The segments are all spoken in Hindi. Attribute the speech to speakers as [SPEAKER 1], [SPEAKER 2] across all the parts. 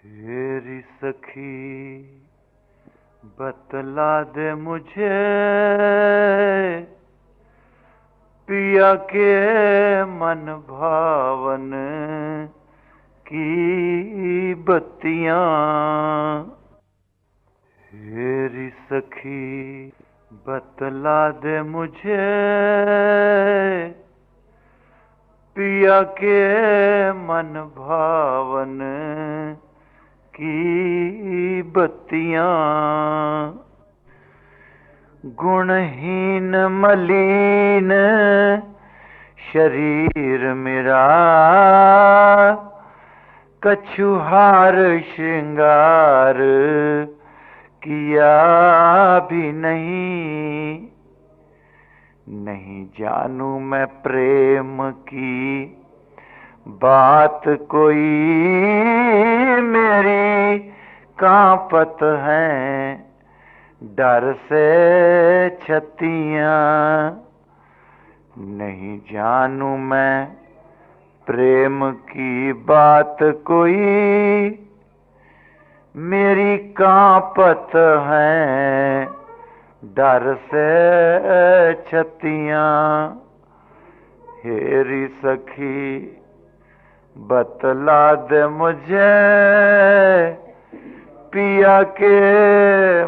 [SPEAKER 1] तेरी सखी बतला दे मुझे पिया के मन भावन की बत्तियां। तेरी सखी बतला दे मुझे पिया के मन भावन की बत्तियां। गुणहीन मलिन शरीर मेरा कछुहार श्रृंगार किया भी नहीं जानू मैं प्रेम की बात कोई मेरी कांपत है डर से छतियां। नहीं जानू मैं प्रेम की बात कोई मेरी कांपत है डर से छतियां। हेरी सखी बतला दे मुझे पिया के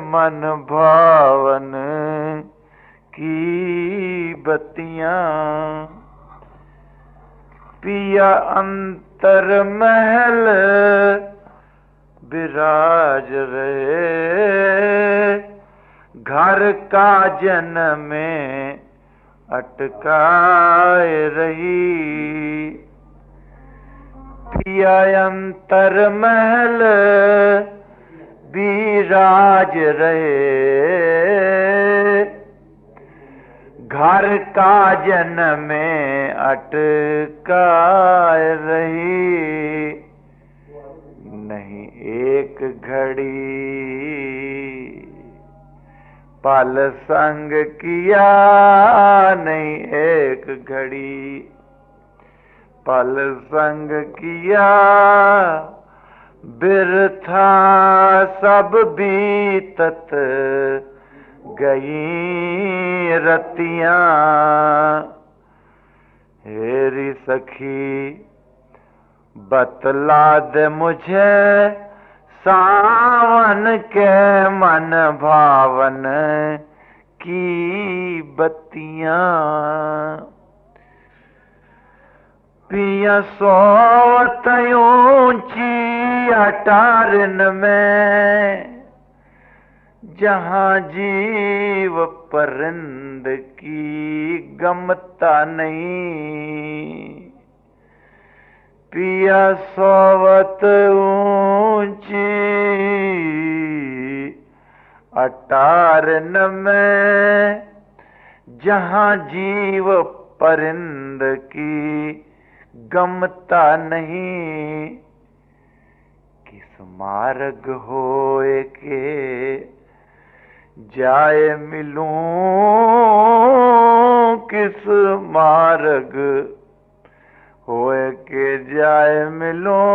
[SPEAKER 1] मन भावन की बत्तियां। पिया अंतर महल विराज रहे घर का जन में अटकाए रही। पिया अंतर महल विराज रहे घर का जन में अटकाए रही। नहीं एक घड़ी पल संग किया नहीं एक घड़ी पल संग किया बिरथा सब बीतत गई रतियां। हेरी सखी बतला दे मुझे सावन के मन भावन की बत्तियां। पिया सोवत ऊंची अटारन में जहां जीव परिंद की गमता नहीं। पिया सोवत ऊंची अटारन में जहां जीव परिंद की गमता नहीं। किस मार्ग होए के जाए मिलूं किस मार्ग होए के जाए मिलूं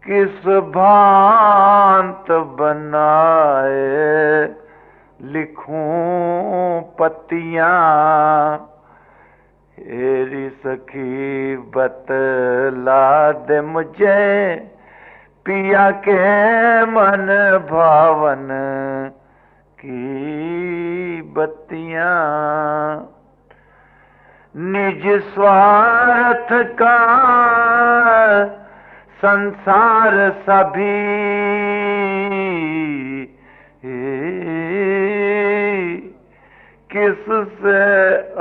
[SPEAKER 1] किस भांत बनाए लिखूं पत्तियां। हेरी सखी बतला दे मुझे पिया के मन भावन की बत्तियां। निज स्वार्थ का संसार सभी किससे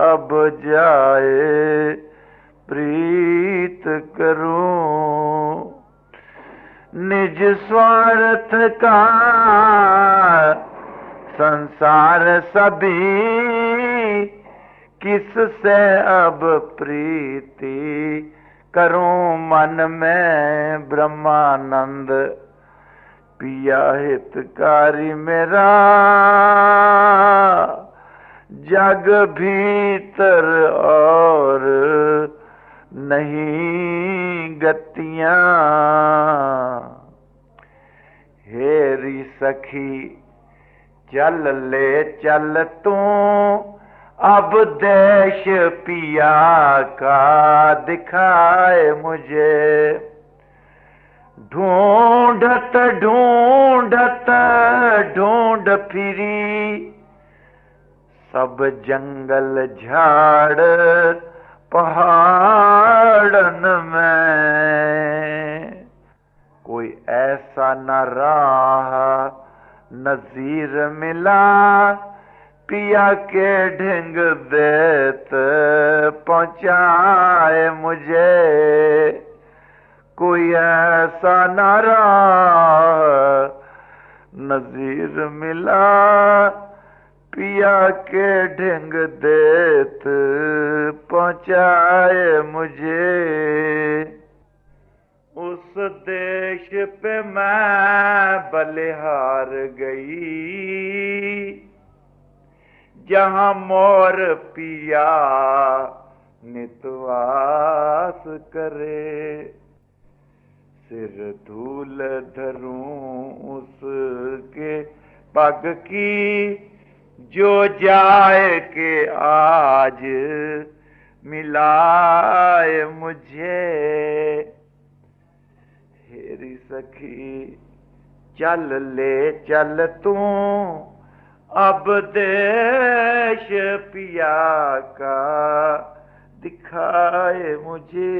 [SPEAKER 1] अब जाए प्रीत करूं। निज स्वार्थ का संसार सभी किससे अब प्रीति करूं। मन में ब्रह्मानंद पिया हितकारी मेरा जग भीतर और नहीं गतियां। हेरी सखी चल ले चल तू अब देश पिया का दिखाए मुझे। ढूंढत ढूंढत ढूंढ फिरी सब जंगल झाड़ पहाड़न में। कोई ऐसा न रहा नजीर मिला पिया के ढंग देत पहुंचाए मुझे। कोई ऐसा न रहा नजीर मिला पिया के ढंग देत पहुंचाए मुझे। उस देश पे मैं बलिहार गई जहां मोर पिया नितवास करे। सिर धूल धरूं उसके पग की जो जाए के आज मिलाए मुझे। हेरी सखी चल ले चल तू अब देश पिया का दिखाए मुझे।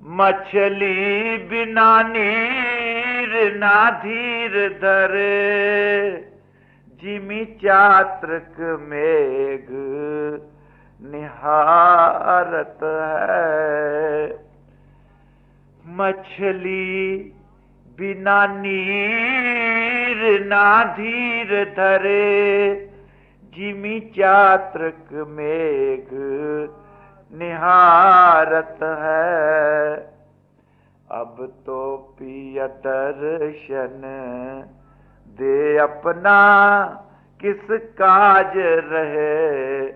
[SPEAKER 1] मछली बिना नीर ना धीर धरे जिमी चात्रक मेघ निहारत है। मछली बिना नीर ना धीर धरे जिमी चात्रक मेघ निहारत है। अब तो पिया दर्शन दे अपना किस काज रहे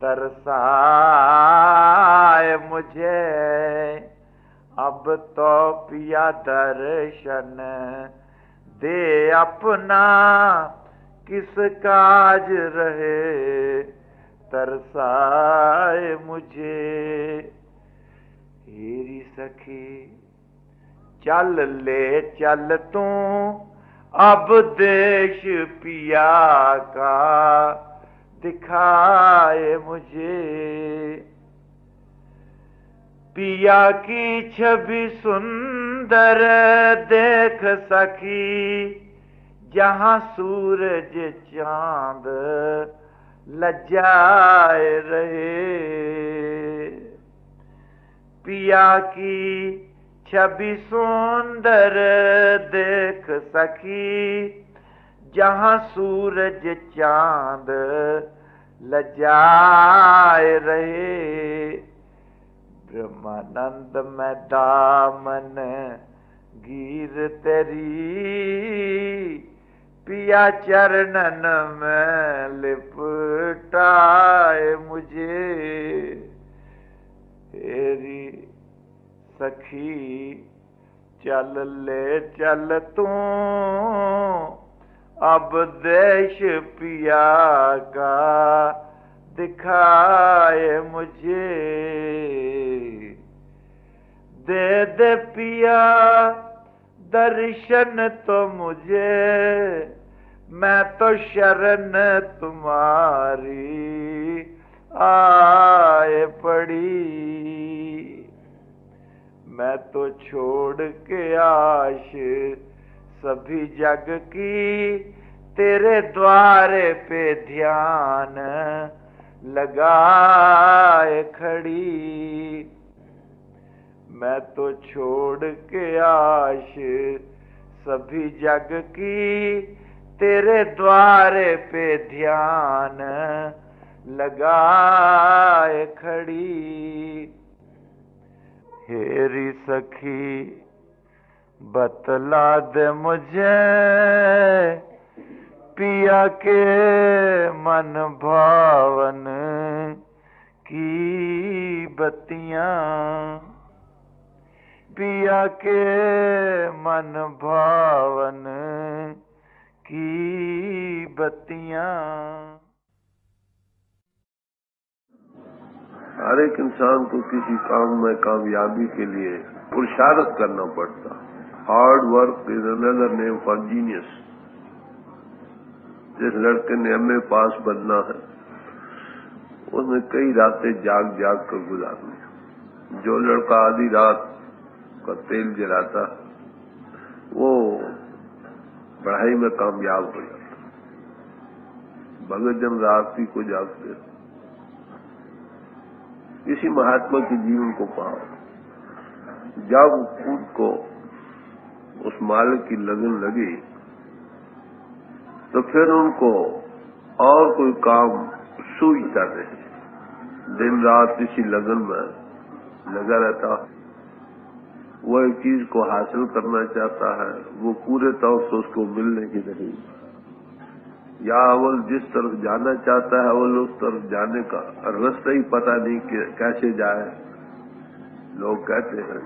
[SPEAKER 1] तरसाए मुझे। अब तो पिया दर्शन दे अपना किस काज रहे तरसाए मुझे। हेरी सखी चल ले चल तू अब देश पिया का दिखाए मुझे। पिया की छवि सुंदर देख सखी जहां सूरज चांद लज्जाए रहे। पिया की छवि सुंदर देख सखी जहां सूरज चांद लज्जाए रहे। ब्रह्मानंद में दामन गिर तेरी पिया चरणन में लिपटाए मुझे। हेरी सखी चल ले चल तू अब देश पिया का दिखाए मुझे। दे दे पिया दर्शन तो मुझे मैं तो शरण तुम्हारी आए पड़ी। मैं तो छोड़ के आश सभी जग की तेरे द्वारे पे ध्यान लगाए खड़ी। मैं तो छोड़ के आश सभी जग की तेरे द्वारे पे ध्यान लगाए खड़ी। हेरी सखी बतला दे मुझे पिया के मन भावन की बत्तियां, पिया के मन भावन की बत्तियां।
[SPEAKER 2] हर एक इंसान को किसी काम में कामयाबी के लिए पुरुषार्थ करना पड़ता। Hard work is another name for genius. जिस लड़के ने एमए पास बनना है उसने कई रातें जाग जाग कर गुजारनी। जो लड़का आधी रात का तेल जलाता वो पढ़ाई में कामयाब हो जाता। भगत जन रात्रि को जागते। किसी महात्मा के जीवन को पाओ, जब उनको उस मालिक की लगन लगी तो फिर उनको और कोई काम सूझता नहीं। दिन रात इसी लगन में लगा रहता। वो एक चीज को हासिल करना चाहता है, वो पूरे तौर से उसको मिलने की नहीं, या अवल जिस तरफ जाना चाहता है अवल उस तरफ जाने का रास्ता ही पता नहीं कि कैसे जाए। लोग कहते हैं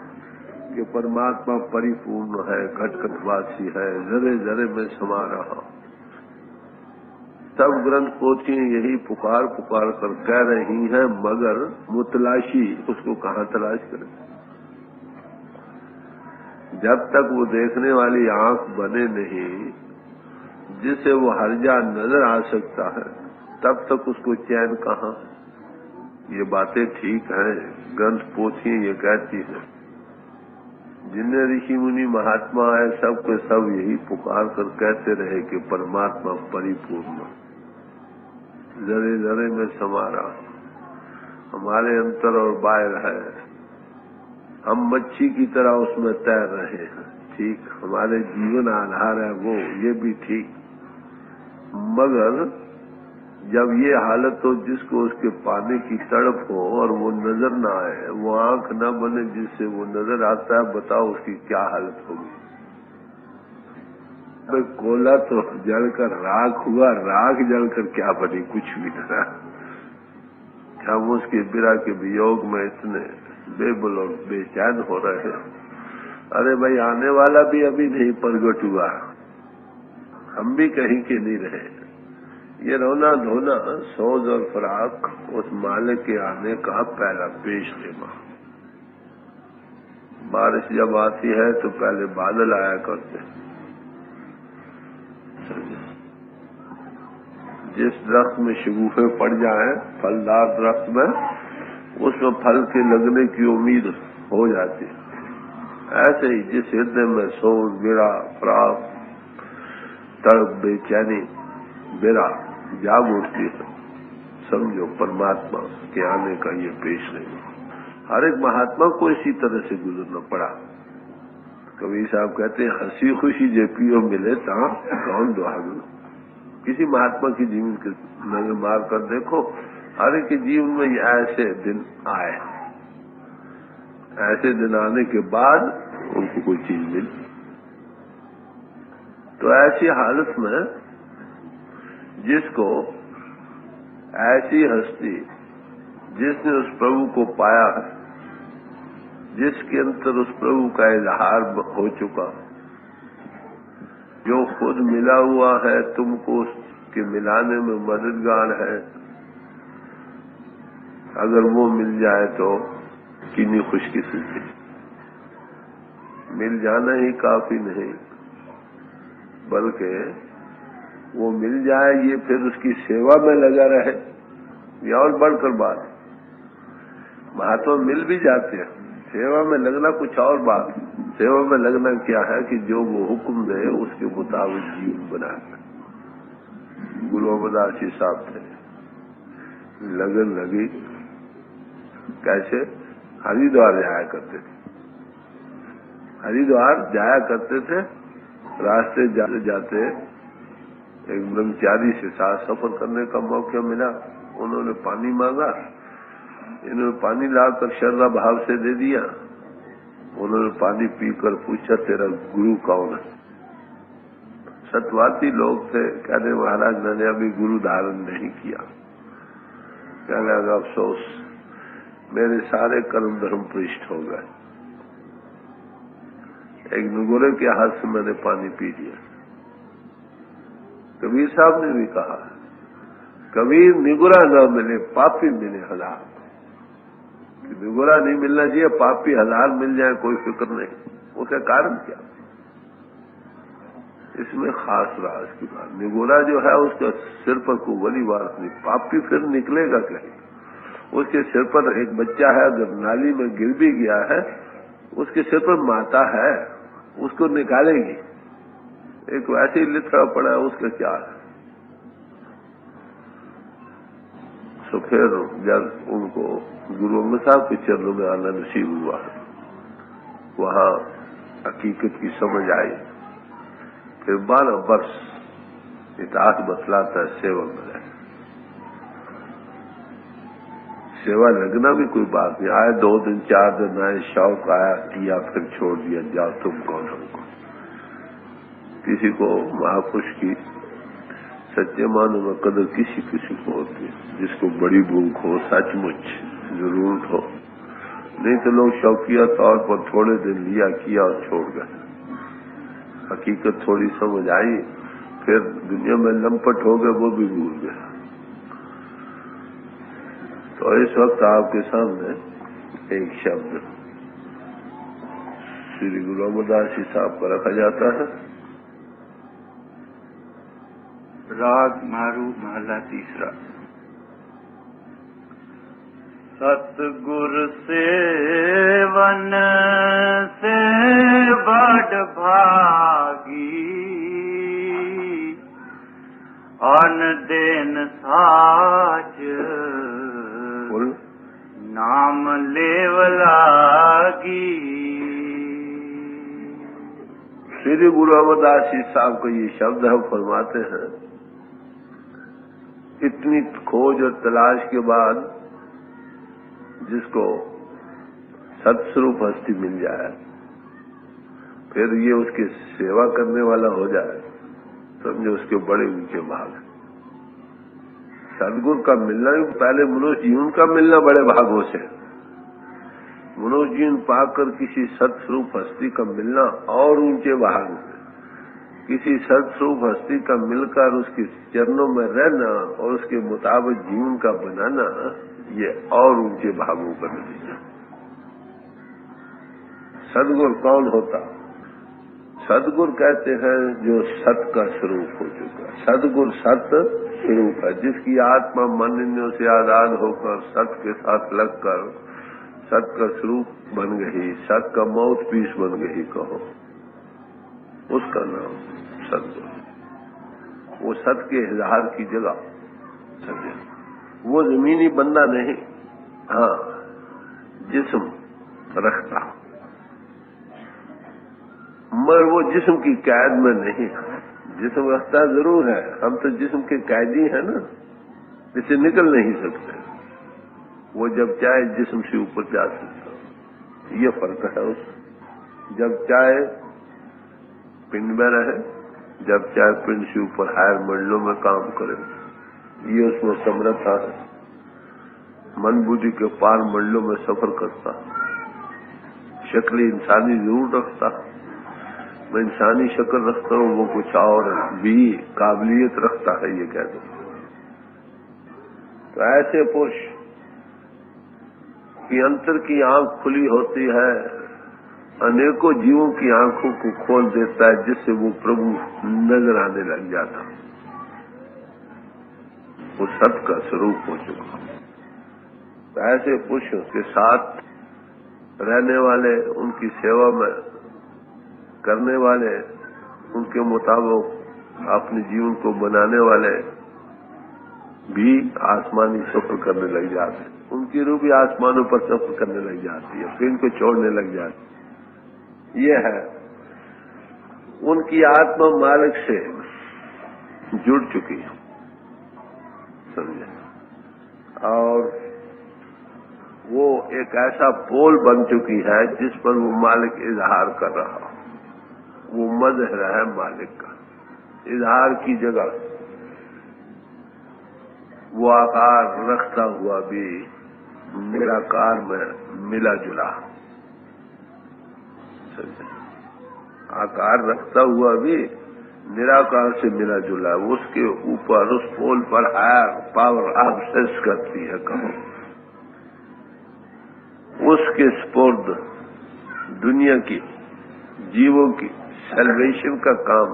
[SPEAKER 2] कि परमात्मा परिपूर्ण है, घटघटवासी है, जरे जरे में समा रहा। सब ग्रंथ पोथियां यही पुकार पुकार कर कह रही हैं, मगर मुतलाशी उसको कहाँ तलाश करे। जब तक वो देखने वाली आंख बने नहीं जिसे वो हर जा नजर आ सकता है, तब तक उसको चैन कहाँ। ये बातें ठीक हैं, ग्रंथ पोथियां ये कहती हैं। जिन्हें ऋषि मुनि महात्मा आए सब के सब यही पुकार कर कहते रहे कि परमात्मा परिपूर्ण, जरे जरे में समा रहा, हमारे अंतर और बाहर है। हम मच्छी की तरह उसमें तैर रहे हैं, ठीक, हमारे जीवन आधार है वो, ये भी ठीक। मगर जब ये हालत हो जिसको उसके पाने की तड़प हो और वो नजर ना आए, वो आंख न बने जिससे वो नजर आता है, बताओ उसकी क्या हालत होगी। कोयला तो जलकर राख हुआ, राख जलकर क्या बनी, कुछ भी ना। हम उसके बिरा के वियोग में इतने बेबुल और बेचैन हो रहे हैं। अरे भाई, आने वाला भी अभी नहीं प्रगट हुआ, हम भी कहीं के नहीं रहे। ये रोना धोना, सोज और फराक उस मालिक के आने का पहला पेश लेमा। बारिश जब आती है तो पहले बादल आया करते। जिस दरख्त में शगुफे पड़ जाए, फलदार दरख्त में, उसमें फल के लगने की उम्मीद हो जाती है। ऐसे ही जिस हृदय में सोच, बिरा, फराक, तड़प, बेचैनी, बिरा जाग उठती है, समझो परमात्मा के आने का ये पेश नहीं। हर एक महात्मा को इसी तरह से गुजरना पड़ा। कबीर साहब कहते हैं, हंसी खुशी जे पियो मिले ता कौन दुहागन। किसी महात्मा की जीवन के नजर मार कर देखो, हर एक के जीवन में ऐसे दिन आए, ऐसे दिन आने के बाद उनको कोई चीज मिली। तो ऐसी हालत में जिसको ऐसी हस्ती जिसने उस प्रभु को पाया है, जिसके अंतर उस प्रभु का इजहार हो चुका, जो खुद मिला हुआ है, तुमको उसके मिलाने में मददगार है, अगर वो मिल जाए तो कितनी खुशकिस्मती। मिल जाना ही काफी नहीं, बल्कि वो मिल जाए, ये फिर उसकी सेवा में लगा रहे, ये और बढ़कर बात। महात्मा मिल भी जाते हैं, सेवा में लगना कुछ और बात। सेवा में लगना क्या है कि जो वो हुक्म दे उसके मुताबिक जीवन बनाना। गुरु अमरदास जी साहब थे, लगन लगी, कैसे हरिद्वार जाया करते थे। हरिद्वार जाया करते थे, रास्ते जाते जाते एक ब्रह्मचारी से साथ सफर करने का मौका मिला। उन्होंने पानी मांगा, इन्होंने पानी लाकर श्रद्धा भाव से दे दिया। उन्होंने पानी पीकर पूछा, तेरा गुरु कौन है? सतवाती लोग थे, कहने महाराज मैंने अभी गुरु धारण नहीं किया। कहने लगा, अफसोस, मेरे सारे कर्म धर्म पृष्ठ हो गए। एक निगोरे के हाथ से मैंने पानी पी लिया। कबीर साहब ने भी कहा, कबीर निगुरा न मिले पापी मिले हजार। निगुरा नहीं मिलना चाहिए, पापी हजार मिल जाए कोई फिक्र नहीं। उसका कारण क्या? इसमें खास राज की बात, निगोरा जो है उसका सिर पर कोई बड़ी बात नहीं, पापी फिर निकलेगा कहीं। उसके सिर पर एक बच्चा है, अगर नाली में गिर भी गया है, उसके सिर पर माता है, उसको निकालेगी। एक वैसे ही लिखा पड़ा है, उसका क्या है? तो फिर जब उनको गुरु अंगद साहब के चरणों में आना नसीब हुआ, वहां हकीकत की समझ आई। फिर 12 वर्ष इतिहास बतलाता है सेवा में रहे। सेवा लगना भी कोई बात नहीं, आए 2 दिन 4 दिन आए, शौक आया किया, फिर छोड़ दिया, जाओ तुम कौन हमको। किसी को महापुरुष की सच्चे मानो में कदर किसी किसी को होती है। जिसको बड़ी भूख हो, सचमुच जरूरत हो, नहीं तो लोग शौकिया तौर पर थोड़े दिन लिया किया और छोड़ गए। हकीकत थोड़ी समझ आई, फिर दुनिया में लंपट हो गए, वो भी भूल गए। तो इस वक्त आपके सामने एक शब्द श्री गुरु अमरदास जी साहब पर रखा जाता है।
[SPEAKER 1] राग मारू महला तीसरा। सतगुर सेवन से बड़ भागी, अन देन साज नाम लेवलागी।
[SPEAKER 2] श्री गुरु अमरदास जी साहब का ये शब्द हम फरमाते हैं, इतनी खोज और तलाश के बाद जिसको सत्स्वरूप हस्ती मिल जाए, फिर ये उसकी सेवा करने वाला हो जाए, समझो उसके बड़े ऊंचे भाग। सदगुरु का मिलना भी पहले मनुष्य जीवन का मिलना बड़े भागों से, मनुष्य जीवन पाकर किसी सत्स्वरूप हस्ती का मिलना और ऊंचे भाग से। किसी सत्स्वरूप हस्ती का मिलकर उसके चरणों में रहना और उसके मुताबिक जीवन का बनाना, ये और ऊंचे भागों का नतीजा। सदगुरु कौन होता? सदगुरु कहते हैं जो सत का स्वरूप हो चुका। सदगुरु सत स्वरूप है, जिसकी आत्मा मन इंद्रियों से आजाद होकर सत के साथ लगकर सत का स्वरूप बन गई, सत का माउथ पीस बन गई कहो, उसका नाम सदगुरु। वो सत के इजहार की जगह सत्य, वो जमीनी बंदा नहीं, हाँ जिस्म रखता, मगर वो जिस्म की कैद में नहीं। जिस्म रखता जरूर है, हम तो जिस्म के कैदी हैं ना, इससे निकल नहीं सकते। वो जब चाहे जिस्म से ऊपर जा सकता, ये फर्क है उस। जब चाहे पिंड में रहे, जब चाहे पिंड से ऊपर हायर मंडलों में काम करे, ये उसमें समर्था है। मन बुद्धि के पार मंडलों में सफर करता, शक्ल इंसानी जरूर रखता, मैं इंसानी शक्ल रखता हूँ, वो कुछ और भी काबिलियत रखता है, ये कह दो। तो ऐसे पुरुष की अंतर की आंख खुली होती है, अनेकों जीवों की आंखों को खोल देता है, जिससे वो प्रभु नजर आने लग जाता। वो सत का स्वरूप हो चुका। तो ऐसे पुरुषों के साथ रहने वाले, उनकी सेवा में करने वाले, उनके मुताबिक अपने जीवन को बनाने वाले भी आसमानी सफर करने लग जाते। उनकी रूह भी आसमानों पर सफर करने लग जाती है, फिर इनको छोड़ने लग जाती। ये है उनकी आत्मा मालिक से जुड़ चुकी है, समझे, और वो एक ऐसा पोल बन चुकी है जिस पर वो मालिक इजहार कर रहा, वो मज़हर है मालिक का। इजहार की जगह वो आकार रखता हुआ भी निराकार में मिला जुला, आकार रखता हुआ भी निराकार से मिला जुला, उसके ऊपर उस पोल पर हायर पावर ऑब्सेस करती है। कहो उसके स्पुर्द दुनिया की जीवों की सेल्वेशन का काम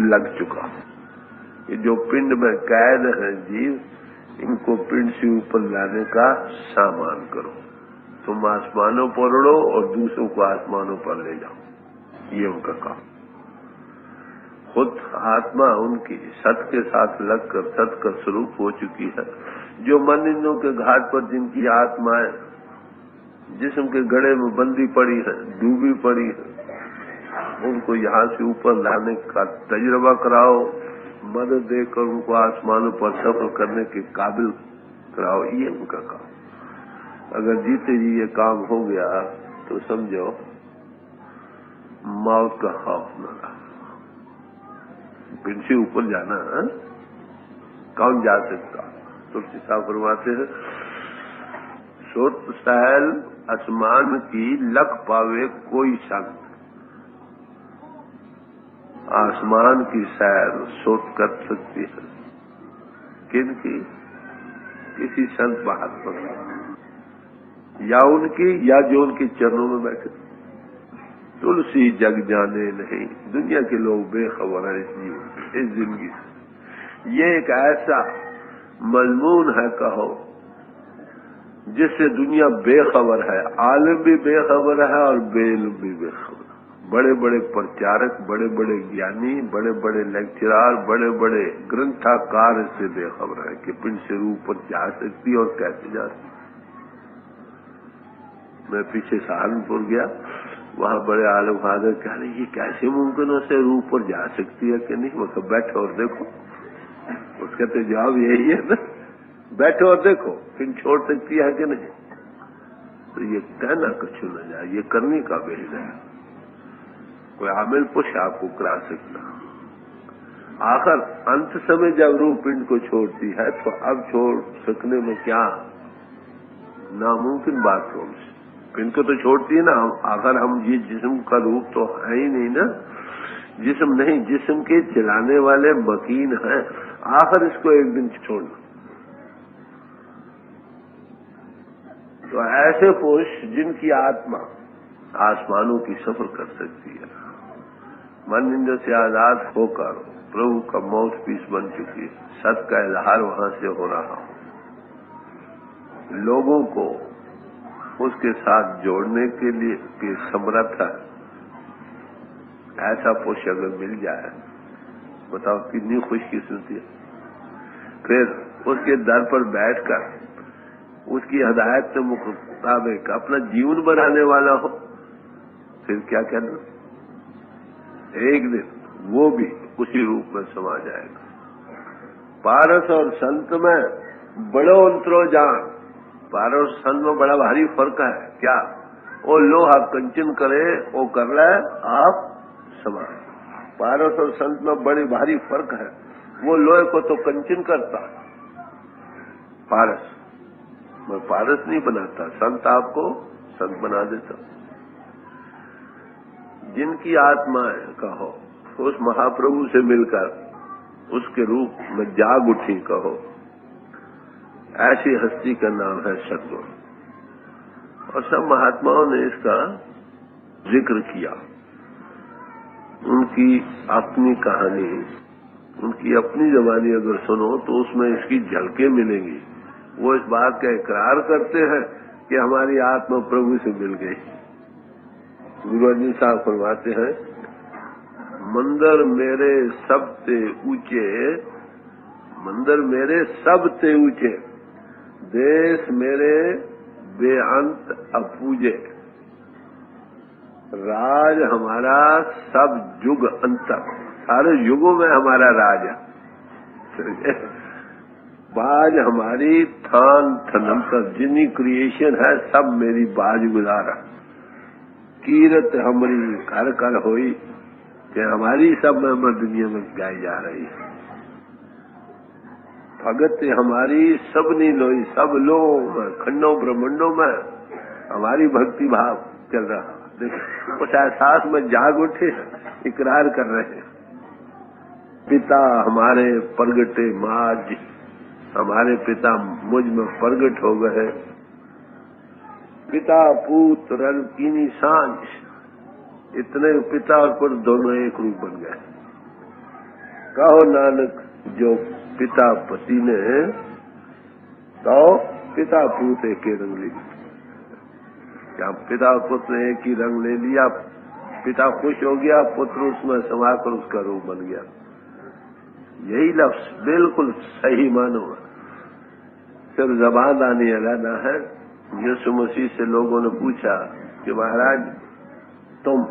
[SPEAKER 2] लग चुका। ये जो पिंड में कैद है जीव, इनको पिंड से ऊपर लाने का सामान करो। तुम आसमानों पर उड़ो और दूसरों को आसमानों पर ले जाओ, ये उनका काम। खुद आत्मा उनकी सत के साथ लगकर सत का स्वरूप हो चुकी है। जो मनिंदों के घाट पर जिनकी आत्माएं जिस्म के गड़े में बंदी पड़ी है, डूबी पड़ी है, उनको यहाँ से ऊपर लाने का तजुर्बा कराओ, मदद देकर उनको आसमानों पर सफर करने के काबिल कराओ, ये उनका काम। अगर जीते जी ये काम हो गया तो समझो मौत का खौफ न रहा। पिंड से ऊपर जाना है? कौन जा सकता? तुलसी साहब फरमाते हैं, सुत सहल आसमान की लख पावे कोई संत। आसमान की सैर सोच कर सकती है किनकी? किसी संत महात्मा या उनकी, या जो उनके चरणों में बैठे। तुलसी जग जाने नहीं, दुनिया के लोग बेखबर है इस जीवन इस जिंदगी से। ये एक ऐसा मजमून है कहो जिससे दुनिया बेखबर है, आलिम भी बेखबर है और बेइल्म भी बेखबर। बड़े बड़े प्रचारक, बड़े बड़े ज्ञानी, बड़े बड़े लेक्चरार, बड़े बड़े ग्रंथकार इससे बेखबर है कि पिंड से रूह पर जा सकती और कैसे जा सकती। मैं पीछे सहारनपुर गया, वहां बड़े आलम फादर कह रहे ये कैसे मुमकिन है, से रूह पर जा सकती है कि नहीं? मतलब बैठो और देखो। उसका तो जवाब यही है ना, बैठो और देखो फिर छोड़ सकती है कि नहीं। तो ये कहना कुछ न जाए, ये करने का भेद है। कोई आमिल पुश आपको करा सकता। आखिर अंत समय जब रूह पिंड को छोड़ती है तो अब छोड़ सकने में क्या नामुमकिन बात हो। पिंड को तो छोड़ती है ना, आखिर हम ये जिस्म का रूप तो है ही नहीं ना, जिस्म नहीं, जिस्म के चलाने वाले मकीन हैं। आखिर इसको एक दिन छोड़ना। तो ऐसे पुरुष जिनकी आत्मा आसमानों की सफर कर सकती है, मन निंदा से आजाद होकर प्रभु का माउथ पीस बन चुकी है, सत का इजहार वहां से हो रहा हो, लोगों को उसके साथ जोड़ने के लिए की समर्थ है। ऐसा पुरुष अगर मिल जाए, बताओ कितनी खुशकिस्मती है। फिर उसके दर पर बैठकर उसकी हदायत के मुताबिक अपना जीवन बनाने वाला हो, फिर क्या कहना, एक दिन वो भी उसी रूप में समा जाएगा। पारस और संत में बड़ो अंतरो जान। पारस और संत में बड़ा भारी फर्क है। क्या? वो लोहा कंचन करे वो कर रहा है, आप समान। पारस और संत में बड़ी भारी फर्क है। वो लोहे को तो कंचन करता, पारस मैं पारस नहीं बनाता, संत आपको संत बना देता। जिनकी आत्माएं कहो उस महाप्रभु से मिलकर उसके रूप में जाग उठी, कहो ऐसी हस्ती का नाम है सद्गुरु। और सब महात्माओं ने इसका जिक्र किया। उनकी अपनी कहानी, उनकी अपनी जबानी अगर सुनो तो उसमें इसकी झलकें मिलेंगी। वो इस बात का इकरार करते हैं कि हमारी आत्मा प्रभु से मिल गई। गुरु अर्जुन साहब फरमाते हैं, मंदिर मेरे सबसे ऊंचे, मंदिर मेरे सबसे ऊंचे, देश मेरे बेअंत अपूजे, राज हमारा सब युग अंतर, सारे युगों में हमारा राज है। बाज हमारी थान थनंतर, जितनी क्रिएशन है सब मेरी बाज गुजारा। कीरत हमारी कर कर होई कि हमारी सब में दुनिया में गाई जा रही है। भगत हमारी सबनी लोई, सब लोग में, खंडों ब्रह्मंडों में हमारी भक्ति भाव चल रहा। देखो उस एहसास में जाग उठे, इकरार कर रहे हैं, पिता हमारे प्रगटे माज, हमारे पिता मुझ में प्रगट हो गए। पिता पूत रल कीनी सांझ, इतने पिता और पुत्र दोनों एक रूप बन गए। कहो नानक जो पिता पति ने, तो पिता पूत एक ही रंग ले लिया। क्या पिता और पुत्र ने एक ही रंग ले लिया, पिता खुश हो गया, पुत्र उसमें समाकर उसका रूप बन गया। यही लफ्ज बिल्कुल सही मानो, सिर्फ जबान आने अलग है। यीशु मसीह से लोगों ने पूछा कि महाराज तुम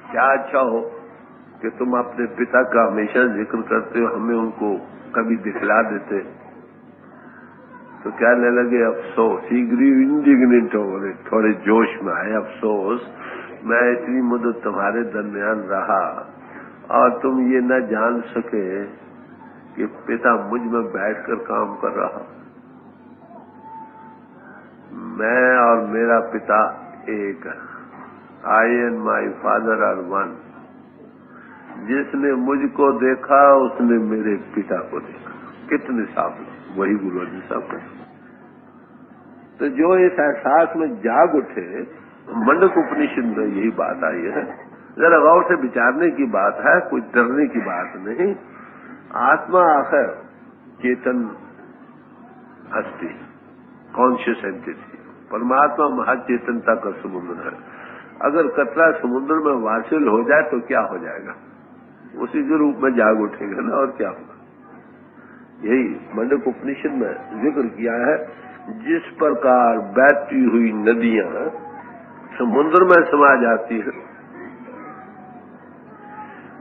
[SPEAKER 2] क्या चाहो कि तुम अपने पिता का हमेशा जिक्र करते हो, हमें उनको कभी दिखला देते। तो कहने लगे अफसोस, ही ग्रीव इंडिग्नेंट हो गए, थोड़े जोश में आए। अफसोस मैं इतनी मुद्दत तुम्हारे दरमियान रहा और तुम ये न जान सके कि पिता मुझ में बैठकर काम कर रहा। मैं और मेरा पिता एक है, I and my father are one. जिसने मुझको देखा उसने मेरे पिता को देखा। कितने साफ लोग, वही गुरु अर्जुन साहब का। तो जो इस एहसास में जाग उठे, मंडक उपनिषद में यही बात आई है। जरा गौर से विचारने की बात है, कोई डरने की बात नहीं। आत्मा आखिर चेतन हस्ती, कॉन्शियस एंटिटी। परमात्मा महाचेतनता का समुद्र है। अगर कतरा समुद्र में वासिल हो जाए तो क्या हो जाएगा? उसी के रूप में जाग उठेगा ना, और क्या होगा? यही मंडक उपनिषद में जिक्र किया है। जिस प्रकार बहती हुई नदियां समुद्र में समा जाती है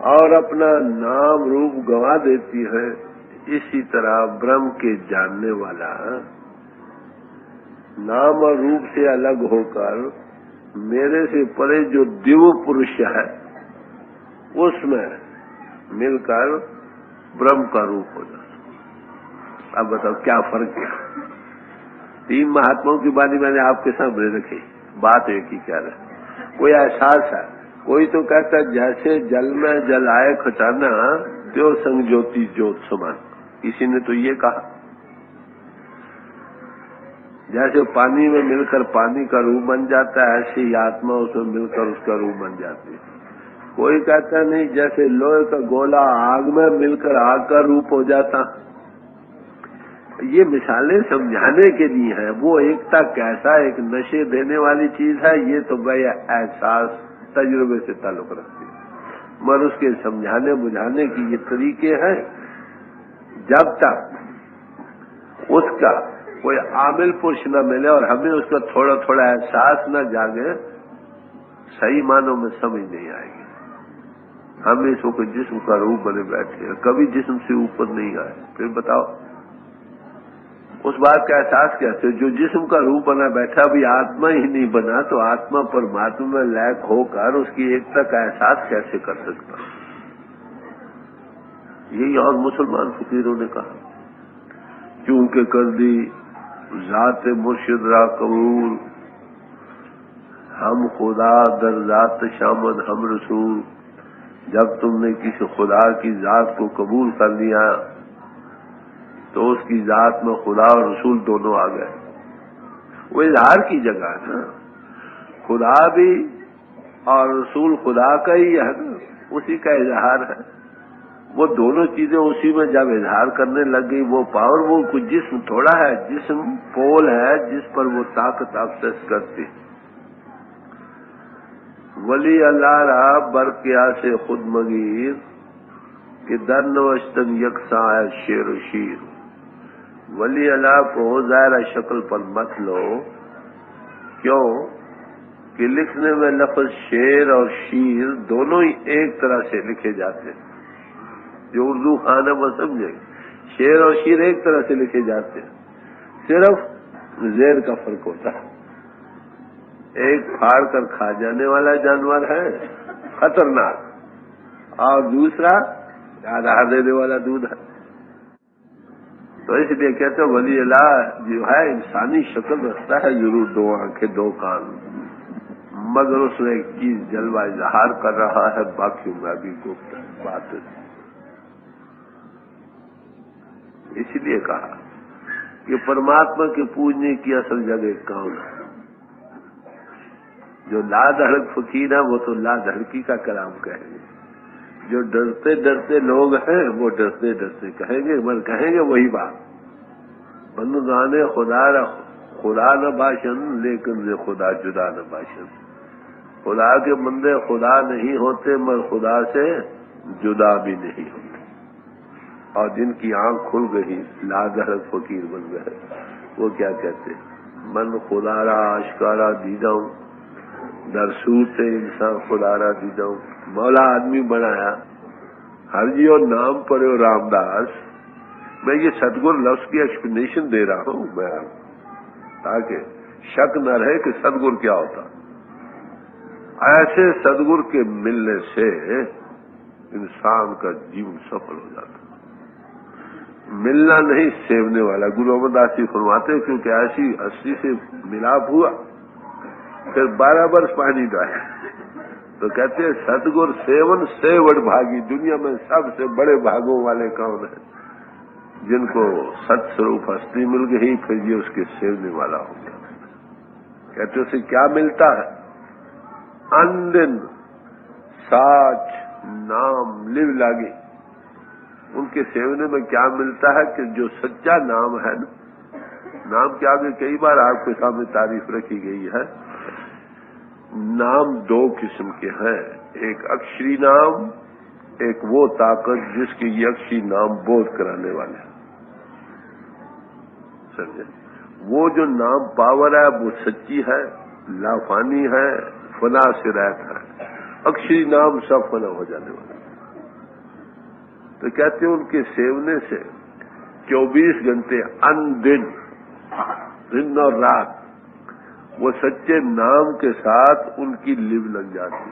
[SPEAKER 2] और अपना नाम रूप गंवा देती है, इसी तरह ब्रह्म के जानने वाला नाम और रूप से अलग होकर मेरे से परे जो दिव्य पुरुष है उसमें मिलकर ब्रह्म का रूप हो जाता। अब बताओ क्या फर्क है? तीन महात्माओं की बानी मैंने आपके सामने रखी, बात एक ही कह रहा। कोई एहसास है, कोई तो कहता जैसे जल में जल आए खटाना, त्यो संग ज्योति ज्योत समान। किसी ने तो ये कहा जैसे पानी में मिलकर पानी का रूप बन जाता है, ऐसे ही आत्मा उसमें मिलकर उसका रूप बन जाती है। कोई कहता नहीं जैसे लोहे का गोला आग में मिलकर आग का रूप हो जाता। ये मिसालें समझाने के लिए है। वो एकता कैसा एक नशे देने वाली चीज है, ये तो भाई एहसास तजुर्बे से ताल्लुक रखती है। मगर उसके समझाने बुझाने की ये तरीके हैं, जब तक उसका कोई आमिल पुरुष न मिले और हमें उसका थोड़ा थोड़ा एहसास न जागे, सही मानों में समझ नहीं आएगी। हम इसको कोई जिस्म का रूप बने बैठे हैं, कभी जिस्म से ऊपर नहीं आए। फिर बताओ उस बात का एहसास कैसे? जो जिस्म का रूप बना बैठा अभी आत्मा ही नहीं बना, तो आत्मा परमात्मा में लैक होकर उसकी एकता का एहसास कैसे कर सकता? यही और मुसलमान फकीरों ने कहा, चूंकि कर दी जाते मुर्शिद रा कबूल, हम खुदा दर जात शामद हम रसूल। जब तुमने किसी खुदा की जात को कबूल कर लिया तो उसकी जात में खुदा और रसूल दोनों आ गए। वो इजहार की जगह है ना, खुदा भी और रसूल खुदा का ही है ना, उसी का इजहार है। वो दोनों चीजें उसी में जब इजहार करने लग गई, वो पावर, वो कुछ जिस्म थोड़ा है, जिस्म पोल है जिस पर वो ताकत एक्सेस करती। वली अल्लाह रहा बरकिया से खुद मगीर कि दर नवस्तन यकसा है शेर शीर। वली अल्लाह को ज़ाहिर शक्ल पर मत लो, क्यों कि लिखने में लफ्ज शेर और शीर दोनों ही एक तरह से लिखे जाते हैं। जो उर्दू खाना वो समझे, शेर और शीर एक तरह से लिखे जाते हैं, सिर्फ जेर का फर्क होता है। एक फाड़ कर खा जाने वाला जानवर है खतरनाक, और दूसरा आधार देने वाला दूध है। तो इसलिए कहते हैं वली अल्लाह जो है इंसानी शक्ल रखता है जरूर, 2 आंखें 2 कान, मगर उसमें एक चीज जलवा इजहार कर रहा है, बाकी में भी गुप्त बात। इसलिए कहा कि परमात्मा के पूजने की असल जगह कौन है? जो लाधड़क फकीर है वो तो लाधड़की का कलाम कहेंगे, जो डरते डरते लोग हैं वो डरते डरते कहेंगे, मगर कहेंगे वही बात, बंदगाने खुदा न भाषण लेकिन ये खुदा जुदा न भाषण। खुदा के बंदे खुदा नहीं होते मगर खुदा से जुदा भी नहीं होते। और जिनकी आंख खुल गई लाधड़क फकीर बन गए, वो क्या कहते? मन खुदारा आशकारा दीदाऊं, दरसूते इंसान खुदारा दीदाऊं। मौला आदमी बनाया, हर जी और नाम पढ़ो रामदास। मैं ये सदगुरु लफ्ज की एक्सप्लेनेशन दे रहा हूं मैं, ताकि शक न रहे कि सदगुरु क्या होता। ऐसे सदगुरु के मिलने से इंसान का जीवन सफल हो जाता। मिलना नहीं, सेवने वाला। गुरु अमरदास जी फरमाते क्योंकि ऐसी हस्ती से मिलाप हुआ, फिर 12 वर्ष पानी डाले, तो कहते हैं सतगुर सेवन से बड़ भागी। दुनिया में सबसे बड़े भागों वाले कौन है? जिनको सत्स्वरूप हस्ती मिल गई, फिर ये उसके सेवने वाला हो गया। कहते उसे क्या मिलता है? अनदिन साच नाम लिव लागे। उनके सेवने में क्या मिलता है कि जो सच्चा नाम है ना, नाम के आगे कई बार आपके सामने तारीफ रखी गई है। नाम 2 किस्म के हैं, एक अक्षरी नाम, एक वो ताकत जिसकी ये अक्षरी नाम बोध कराने वाले। समझे? वो जो नाम पावर है वो सच्ची है, लाफानी है, फना से रहता है। अक्षरी नाम सब फना हो जाने वाला। तो कहते हैं उनके सेवने से 24 घंटे अनदिन, दिन और रात, वो सच्चे नाम के साथ उनकी लिव लग जाती।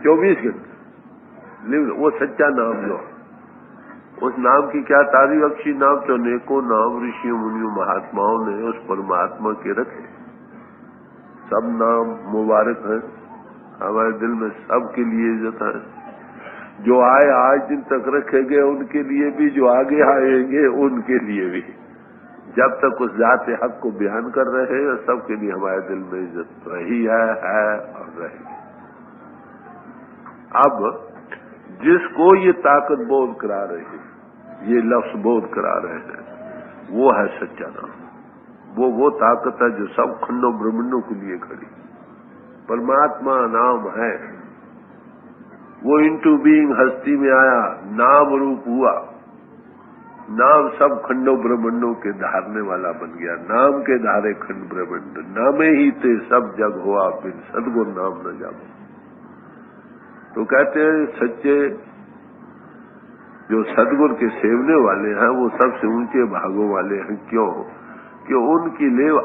[SPEAKER 2] 24 घंटे लिव, वो सच्चा नाम लो। उस नाम की क्या तारीफ? अक्षी नाम तो अनेकों नाम ऋषियों मुनियों महात्माओं ने उस परमात्मा के रखे। सब नाम मुबारक हैं, हमारे दिल में सबके लिए इज्जत है। जो आए आज दिन तक रखे गए उनके लिए भी, जो आगे आएंगे उनके लिए भी। जब तक उस जात हक को बयान कर रहे हैं, सबके लिए हमारे दिल में इज्जत रही है और रहेगी। अब जिसको ये ताकत बोध करा रहे हैं, ये लफ्ज बोध करा रहे हैं, वो है सच्चा नाम। वो ताकत है जो सब खंडों ब्रह्मांडों के लिए खड़ी। परमात्मा नाम है, वो इनटू बीइंग हस्ती में आया, नाम रूप हुआ। नाम सब खंडों ब्रह्मांडों के धारने वाला बन गया। नाम के धारे खंड ब्रह्मांड, नामे ही ते सब जग हुआ, बिन सदगुरु नाम न जाओ। तो कहते हैं सच्चे जो सदगुरु के सेवने वाले हैं वो सबसे ऊंचे भागों वाले हैं। क्यों? कि उनकी लेव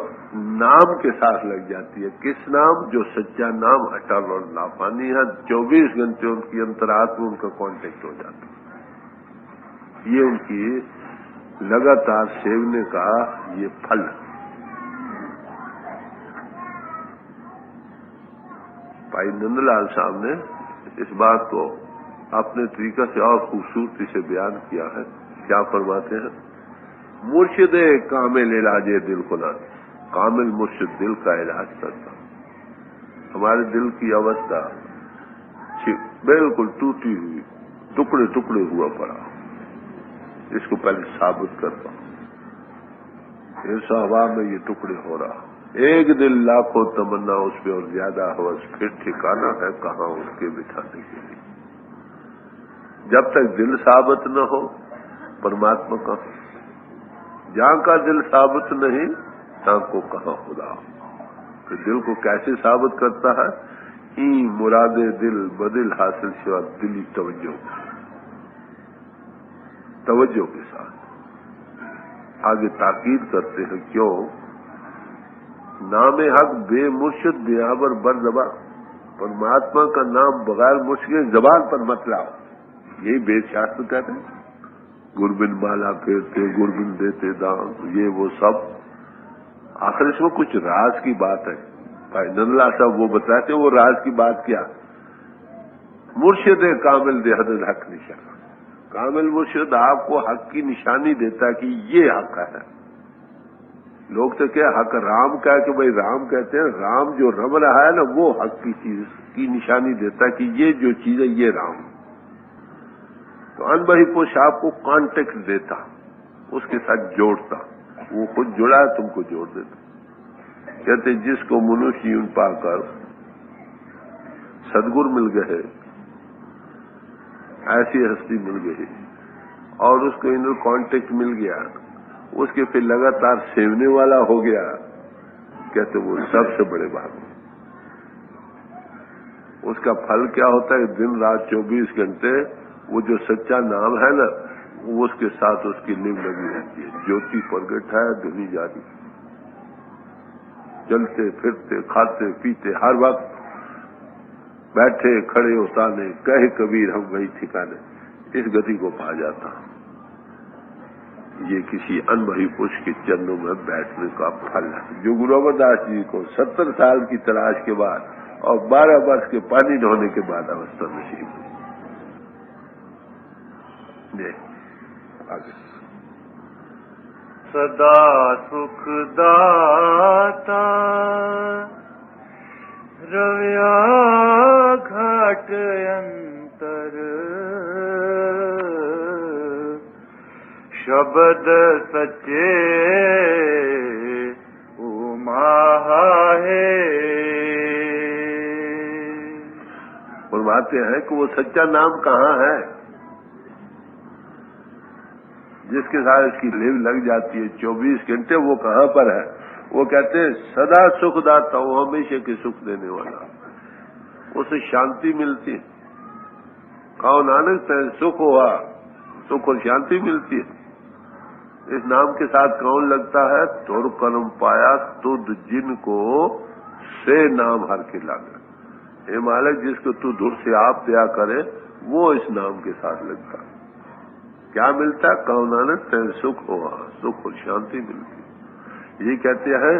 [SPEAKER 2] नाम के साथ लग जाती है। किस नाम? जो सच्चा नाम अटल और लाफानी है। 24 घंटे उनकी अंतरात्मा उनका कांटेक्ट हो जाता है। ये उनकी लगातार सेवने का ये फल। भाई नंदलाल साहब ने इस बात को अपने तरीका से और खूबसूरती से बयान किया है। क्या फरमाते हैं? मुर्शिदे कामिल इलाजे दिल खुदा। कामिल मुर्शिद दिल का इलाज करता। हमारे दिल की अवस्था बिल्कुल टूटी हुई, टुकड़े टुकड़े हुआ पड़ा। इसको पहले साबित करता हूं। इस हवा में ये टुकड़े हो रहा। एक दिल लाखों तमन्ना उस पे और ज्यादा हवस, फिर ठिकाना है कहाँ उसके बिठाने के लिए। जब तक दिल साबित न हो परमात्मा का, जहां का दिल साबित नहीं तहां को कहां खुदा। तो दिल को कैसे साबित करता है? ई मुरादे दिल बदिल हासिल शिवा दिली तवज्जो के साथ आगे ताकीद करते हैं। क्यों? नाम हक बेमुर्शिद बेआबर बर जबा। परमात्मा का नाम बगैर मुर्शिद जबान पर मत लाओ। यही वेद शास्त्र कहते हैं। गुरबिन माला फेरते, गुरबिन देते दान, ये वो सब। आखिर इसमें कुछ राज की बात है। भाई नंदलाल साहब वो बताते वो राज की बात क्या। मुर्शिद कामिल दे हद हक निशान। कामिल मुर्शिद आपको हक की निशानी देता कि ये हक है। लोग तो क्या हक राम का है कि भाई राम कहते हैं, राम जो रम रहा है ना वो हक की चीज की निशानी देता कि ये जो चीज है ये राम। तो अनबही पुरुष आपको कांटेक्ट देता, उसके साथ जोड़ता, वो खुद जुड़ा है तुमको जोड़ देता। कहते जिसको मनुष्य यूं पाकर सदगुरु मिल गए, ऐसी हस्ती मिल गई और उसको इनर कांटेक्ट मिल गया, उसके फिर लगातार सेवने वाला हो गया, कहते वो सबसे बड़े बात। उसका फल क्या होता है, दिन रात 24 घंटे वो जो सच्चा नाम है ना वो उसके साथ उसकी नींव लगी रहती है। ज्योति प्रगट है, धुनी जारी, चलते फिरते खाते पीते हर वक्त बैठे खड़े उताने, कहे कबीर हम वही ठिकाने, इस गति को पा जाता। ये किसी अनबही पुरुष के चरणों में बैठने का फल है, जो गुरु अमरदास जी को 70 साल की तलाश के बाद और 12 वर्ष के पानी ढोने के बाद अवस्था नसीब हुई। आगे
[SPEAKER 1] सदा सुखदाता रव्या घाट अंतर, शब्द सच्चे उमा है।
[SPEAKER 2] फरमाते हैं कि वो सच्चा नाम कहाँ है, जिसके साथ इसकी लिव लग जाती है 24 घंटे, वो कहाँ पर है। वो कहते हैं सदा सुखदाता, वो हमेशा के सुख देने वाला, उसे शांति मिलती है। कहो नानक तेरे सुख हुआ, सुख और शांति मिलती है। इस नाम के साथ कौन लगता है, तुर कर्म पाया तुद जिनको से नाम हर के लागे। हे मालिक जिसको तू धुर से आप दया करे वो इस नाम के साथ लगता है। क्या मिलता है, कहो नानक तेरे सुख हुआ, सुख और शांति मिलती। ये कहते हैं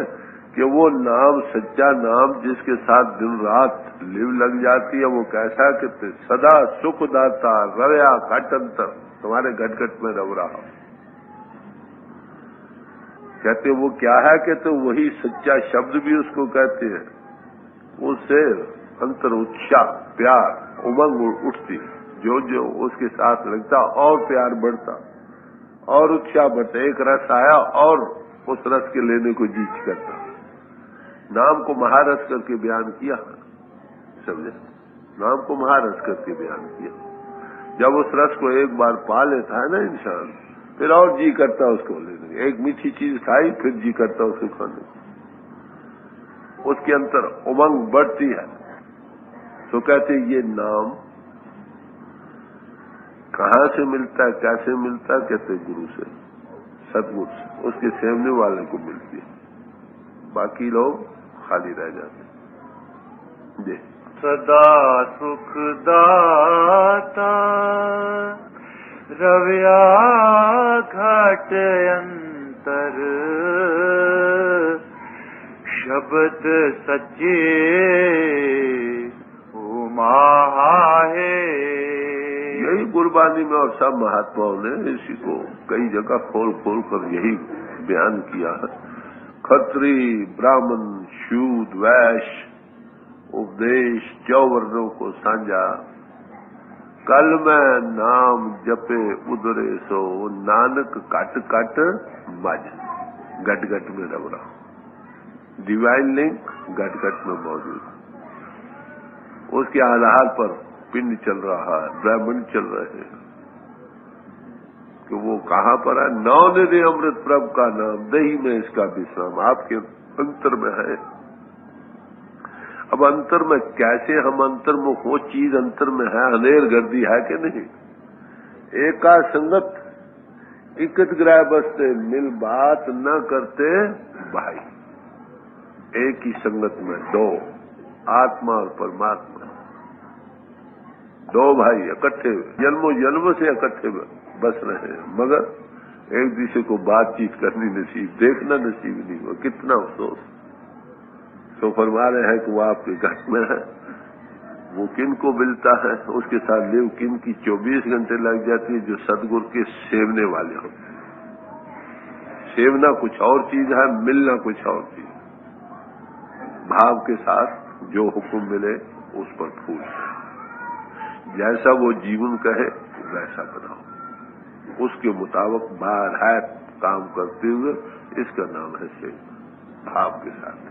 [SPEAKER 2] कि वो नाम सच्चा नाम जिसके साथ दिन रात लिव लग जाती है, वो कैसा कि सदा सुख दाता रव्या घट अंतर, तुम्हारे घट घट में रव रहा। कहते वो क्या है, कहते वही सच्चा शब्द भी उसको कहते हैं। उससे अंतर उत्साह प्यार उमंग उठती, जो जो उसके साथ लगता और प्यार बढ़ता और उत्साह बढ़ता, एक रस आया और उस रस के लेने को जी करता। नाम को महारस करके बयान किया, समझे, नाम को महारस करके बयान किया। जब उस रस को एक बार पा लेता है ना इंसान, फिर और जी करता उसको लेने। एक मीठी चीज खाई फिर जी करता उसको खाने, उसके अंदर उमंग बढ़ती है। तो कहते ये नाम कहाँ से मिलता है, कैसे मिलता है, कहते गुरु से, सतगुरु से, उसके सेवने वाले को मिलती है, बाकी लोग खाली रह जाते।
[SPEAKER 1] सदा सुखदाता रव्या घाट अंतर, शब्द सच्चे उमा है।
[SPEAKER 2] यही गुरबानी में और सब महात्माओं ने इसी को कई जगह खोल खोल कर यही बयान किया है। खत्री ब्राह्मण शूद्र वैश्य उपदेश चौवर्णों को साझा, कल में नाम जपे उदरे सो, नानक कट कट मज, गट गट में रव रहा। डिवाइन लिंक गट गट में मौजूद, उसके आधार पर पिंड चल रहा है, ब्राह्मण चल रहे हैं कि वो कहाँ पर है। नौ निधि अमृत प्रभ का नाम, दही में इसका विश्राम, आपके अंतर में है। अब अंतर में कैसे हम अंतर्मुख, वो चीज अंतर में है, अनेर गर्दी है कि नहीं। एका संगत इकत ग्रह बसते, मिल बात न करते भाई। एक ही संगत में दो, आत्मा और परमात्मा, दो भाई इकट्ठे हुए, जन्मों जन्म से इकट्ठे हुए, बस रहे, मगर एक दूसरे को बातचीत करनी नसीब, देखना नसीब नहीं हुआ। कितना अफसोस। तो फरमा रहे हैं कि वो आपके घर में है, वो किन को मिलता है, उसके साथ लेव किन की 24 घंटे लग जाती है, जो सदगुरु के सेवने वाले होते हैं। सेवना कुछ और चीज है, मिलना कुछ और चीज। भाव के साथ जो हुक्म मिले उस पर फूल, जैसा वो जीवन कहे वैसा बनाओ, उसके मुताबिक बाहर है काम करते हुए, इसका नाम है सेवना, भाव के साथ।